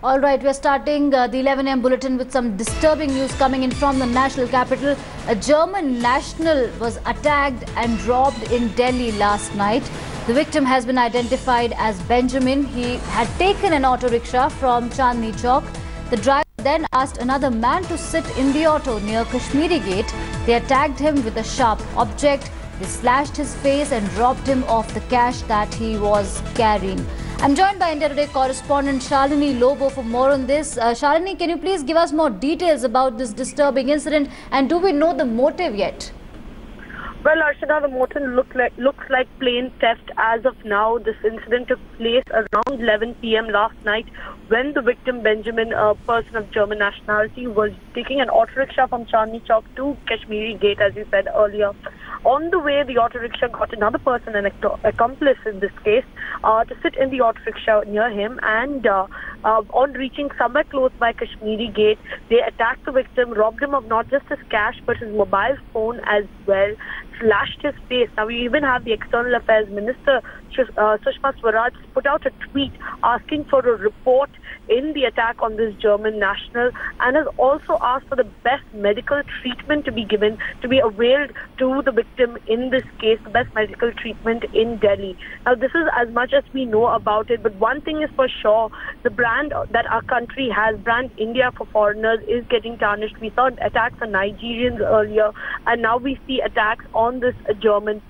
All right, we're starting the 11 a.m. bulletin with some disturbing news coming in from the national capital. A German national was attacked and robbed in Delhi last night. The victim has been identified as Benjamin. He had taken an auto rickshaw from Chandni Chowk. The driver then asked another man to sit in the auto near Kashmiri Gate. They attacked him with a sharp object. They slashed his face and robbed him of the cash that he was carrying. I'm joined by India Today correspondent Shalini Lobo for more on this. Shalini, can you please give us more details about this disturbing incident, and do we know the motive yet? Well, Archana, the motive looks like plain theft as of now. This incident took place around 11 p.m. last night when the victim, Benjamin, a person of German nationality, was taking an auto rickshaw from Chandni Chowk to Kashmiri Gate, as you said earlier. On the way, the auto rickshaw got another person, an accomplice in this case, to sit in the auto rickshaw near him, and on reaching somewhere close by Kashmiri Gate, they attacked the victim, robbed him of not just his cash but his mobile phone as well, slashed his face. Now, we even have the External Affairs Minister, Sushma Swaraj, put out a tweet asking for a report in the attack on this German national, and has also asked for the best medical treatment to be given, to be availed to the victim in this case, the best medical treatment in Delhi. Now, this is as much as we know about it, but one thing is for sure, the brand that our country has, brand India for foreigners, is getting tarnished. We saw attacks on Nigerians earlier, and now we see attacks on this German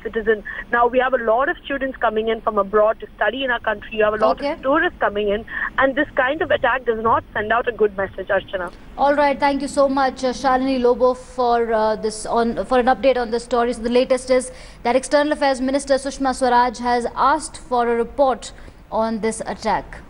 citizen. Now, we have a lot of students coming in from abroad to study in our country. You have a lot of tourists coming in, and this kind of attack does not send out a good message, Archana. All right, thank you so much, Shalini Lobo, for an update on this story. So the latest is that External Affairs Minister Sushma Swaraj has asked for a report on this attack.